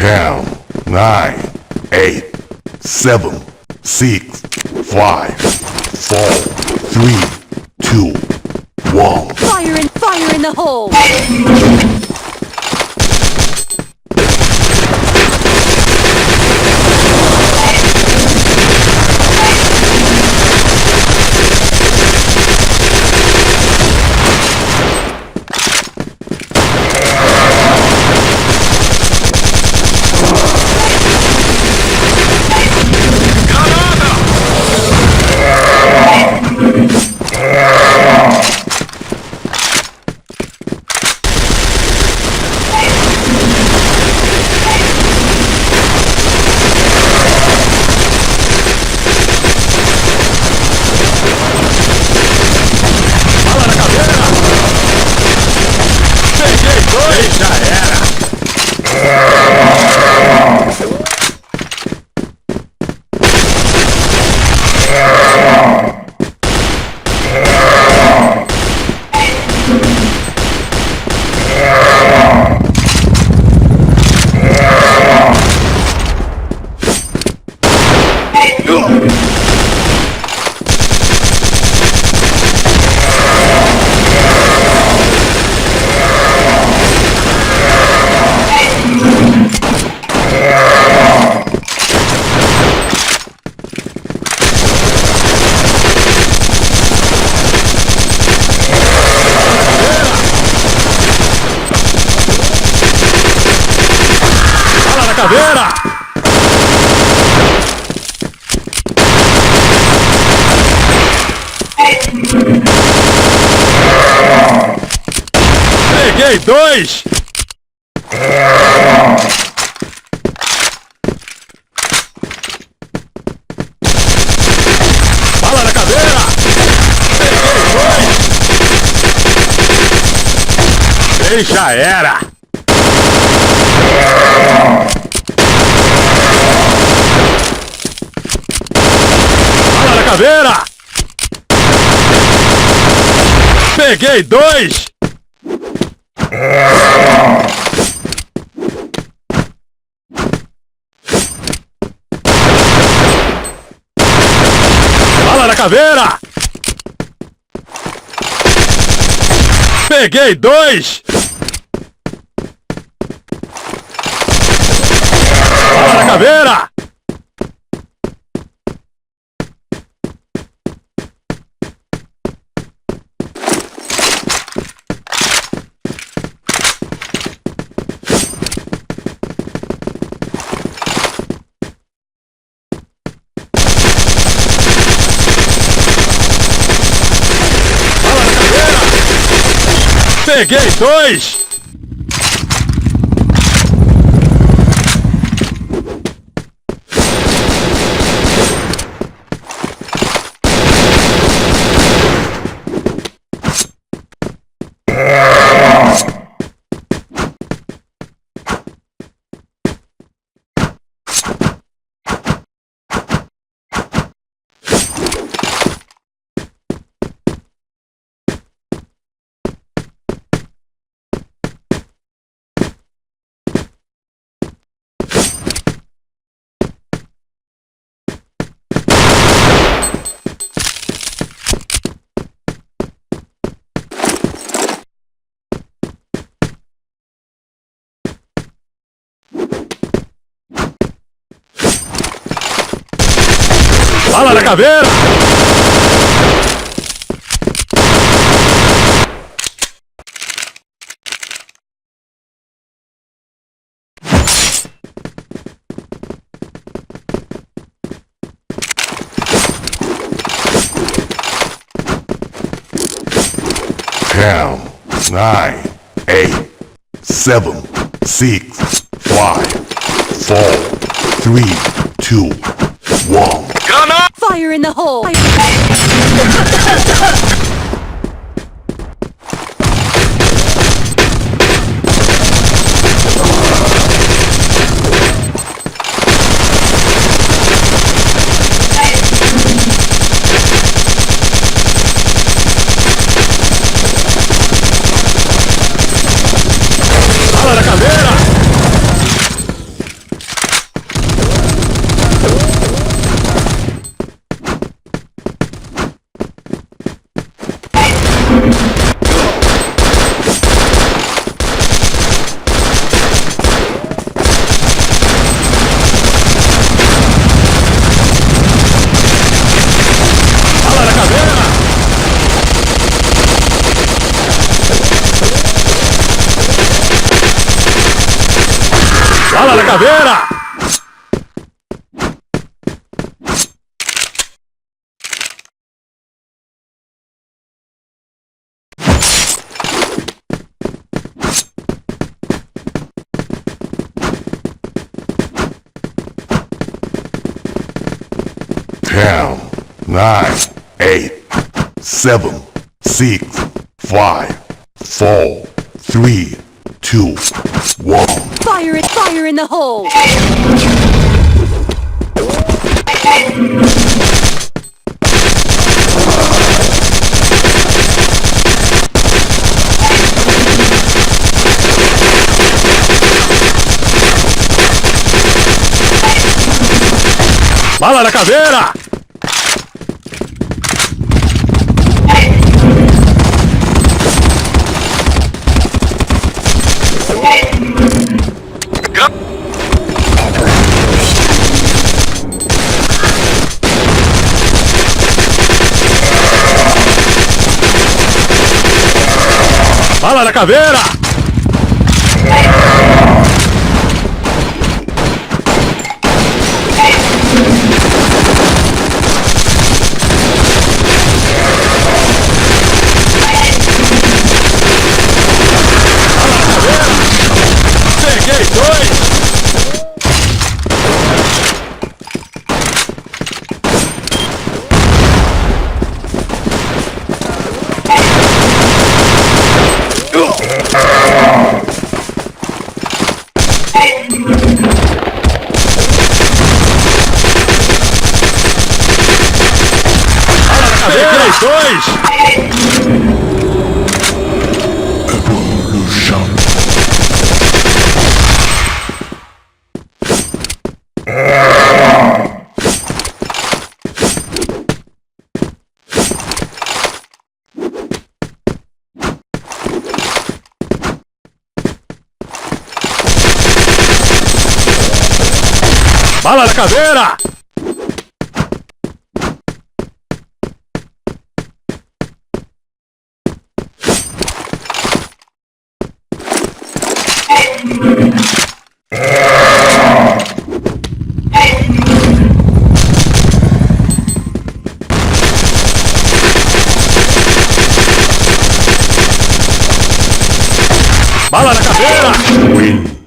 10, 9, 8, 7, 6, 5, 4, 3, 2, 1. Fire in the hole! Caveira! Peguei dois! Bala na caveira! Peguei dois! E já era! Caveira! Peguei dois! Bala na caveira! Peguei dois! Bala na caveira! Peguei dois! Bala na caveira! Ten, 9, 8, 7, 6, 5, 4, 3, 2, 1. Fire in the hole! Bala na caveira! Bala na caveira! Ten, 9, 8, 7, 6, 5, 4, 3, 2, 1. Fire in the hole! Bala na caveira! Bala na caveira! Peguei dois! Peguei dois! Evolution. Bala na caveira! Bala na caveira! Win.